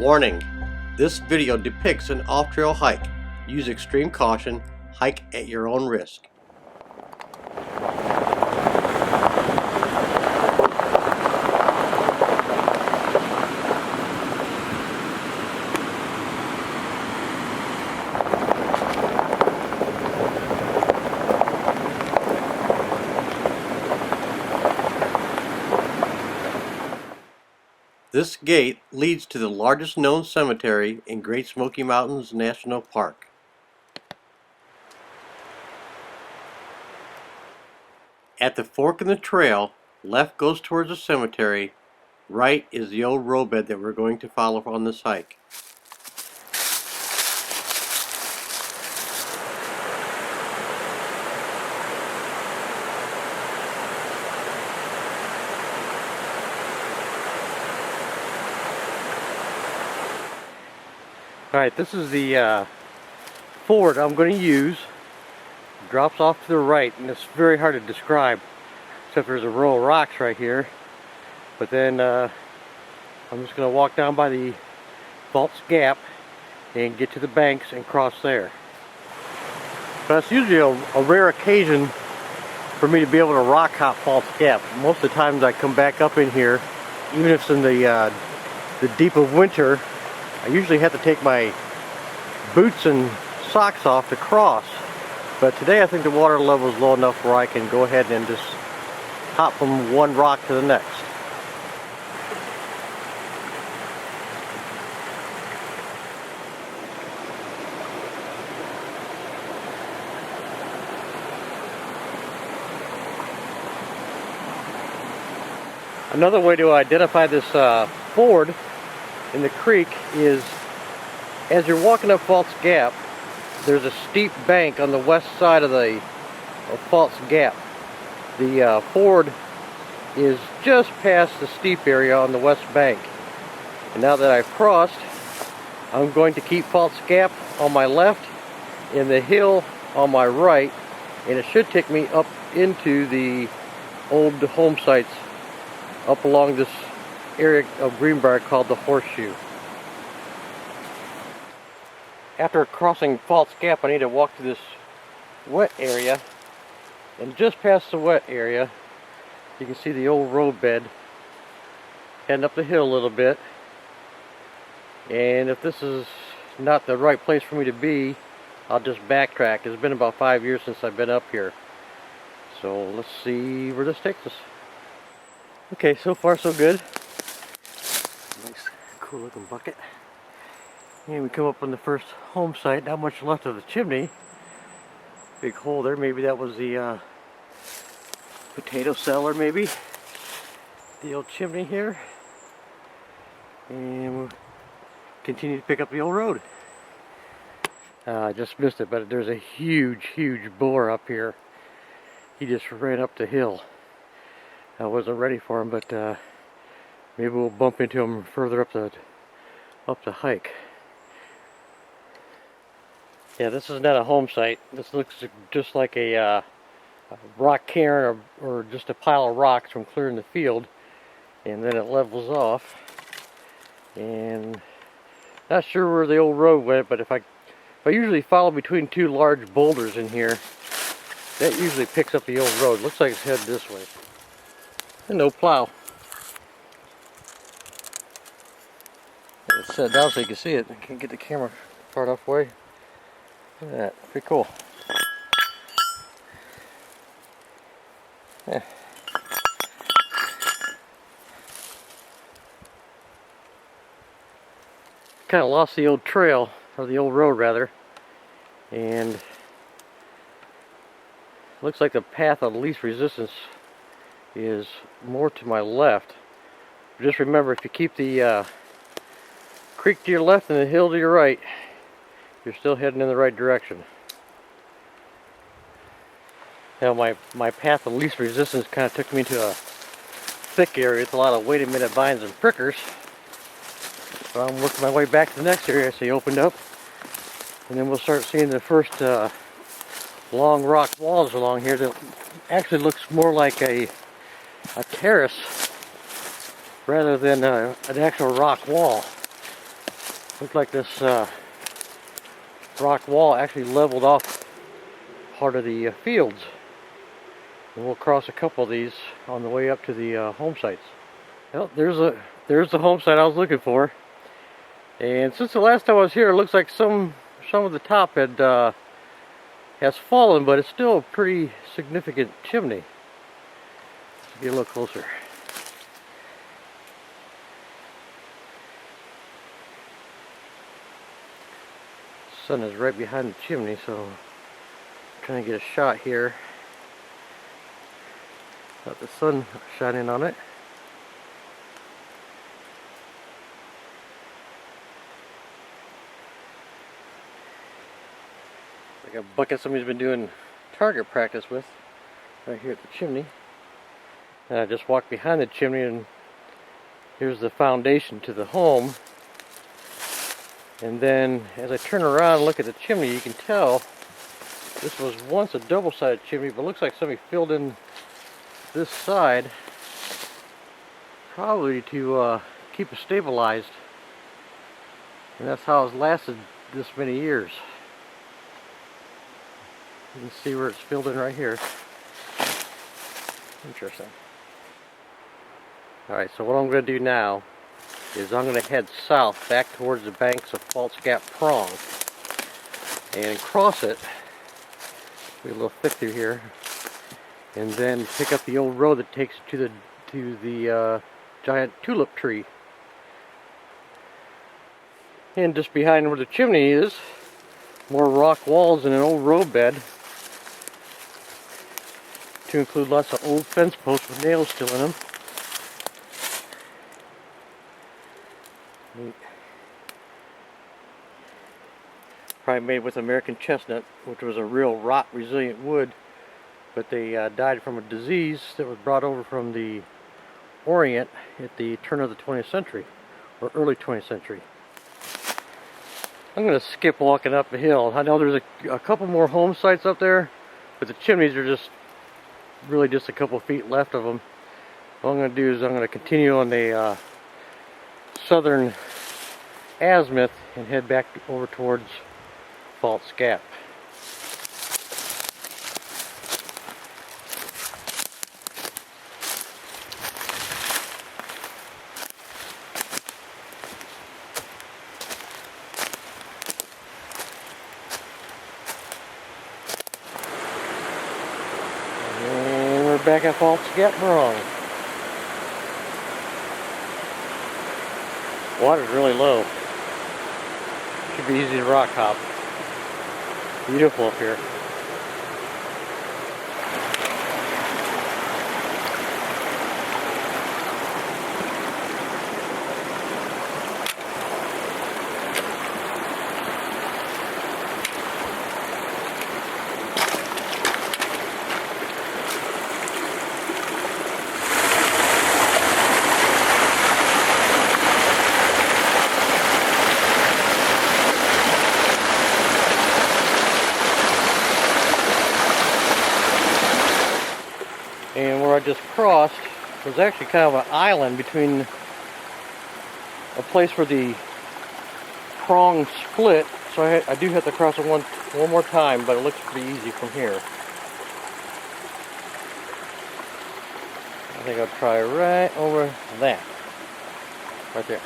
Warning: this video depicts an off-trail hike. Use extreme caution. Hike at your own risk. This gate leads to the largest known cemetery in Great Smoky Mountains National Park. At the fork in the trail, left goes towards the cemetery, right is the old roadbed that we're going to follow on this hike. Alright, this is the ford I'm going to use. It drops off to the right, and it's very hard to describe, except there's a row of rocks right here. But then I'm just going to walk down by the False Gap and get to the banks and cross there. But it's usually a rare occasion for me to be able to rock hop False Gap. Most of the times I come back up in here, even if it's in the deep of winter, I usually have to take my boots and socks off to cross. But today I think the water level is low enough where I can go ahead and just hop from one rock to the next. Another way to identify this ford in the creek is, as you're walking up False Gap, there's a steep bank on the west side of False Gap. The ford is just past the steep area on the west bank. And now that I've crossed, I'm going to keep False Gap on my left and the hill on my right, and it should take me up into the old home sites up along this area of Greenbrier called the Horseshoe. After crossing False Gap, I need to walk to this wet area, and just past the wet area you can see the old roadbed heading up the hill a little bit. And if this is not the right place for me to be, I'll just backtrack. It's been about 5 years since I've been up here, so let's see where this takes us. Okay, so far so good. Nice cool looking bucket. And we come up on the first home site. Not much left of the chimney. Big hole there. Maybe that was the potato cellar, maybe. The old chimney here. And we'll continue to pick up the old road. I just missed it, but there's a huge boar up here. He just ran up the hill. I wasn't ready for him, but maybe we'll bump into him further up the hike. Yeah, this is not a home site. This looks just like a rock cairn or just a pile of rocks from clearing the field, and then it levels off. And not sure where the old road went, but if I usually follow between two large boulders in here, that usually picks up the old road. Looks like it's headed this way. And no plow. It's set down so you can see it. I can't get the camera far enough away. Look at that. Pretty cool. Yeah. Kind of lost the old trail, or the old road rather, and looks like the path of least resistance is more to my left. Just remember, if you keep the creek to your left and the hill to your right, you're still heading in the right direction. Now my path of least resistance kind of took me to a thick area with a lot of wait-a-minute vines and prickers. So I'm working my way back to the next area, so you opened up, and then we'll start seeing the first long rock walls along here that actually looks more like a terrace rather than an actual rock wall. Looks like this rock wall actually leveled off part of the fields. And we'll cross a couple of these on the way up to the home sites. Well, there's the home site I was looking for. And since the last time I was here, it looks like some of the top has fallen, but it's still a pretty significant chimney. Let's get a little closer. The sun is right behind the chimney, so I'm trying to get a shot here. Got the sun shining on it. Like a bucket somebody's been doing target practice with right here at the chimney. And I just walked behind the chimney, and here's the foundation to the home. And then as I turn around and look at the chimney, you can tell this was once a double-sided chimney, but it looks like somebody filled in this side probably to keep it stabilized. And that's how it's lasted this many years. You can see where it's filled in right here. Interesting. Alright, so what I'm going to do now is I'm going to head south back towards the banks of False Gap Prong and cross it. Be a little thick through here, and then pick up the old road that takes to the giant tulip tree. And just behind where the chimney is, more rock walls and an old road bed, to include lots of old fence posts with nails still in them. Neat. Probably made with American chestnut, which was a real rot resilient wood, but they died from a disease that was brought over from the Orient at the turn of the 20th century, or early 20th century. I'm going to skip walking up the hill. I know there's a couple more home sites up there, but the chimneys are just really just a couple feet left of them. What I'm going to do is I'm going to continue on the southern azimuth and head back over towards False Gap. And we're back at False Gap Prong. Water's really low. Should be easy to rock hop. Beautiful up here. And where I just crossed was actually kind of an island between a place where the prong split. So I do have to cross it one more time, but it looks pretty easy from here. I think I'll try right over that. Right there.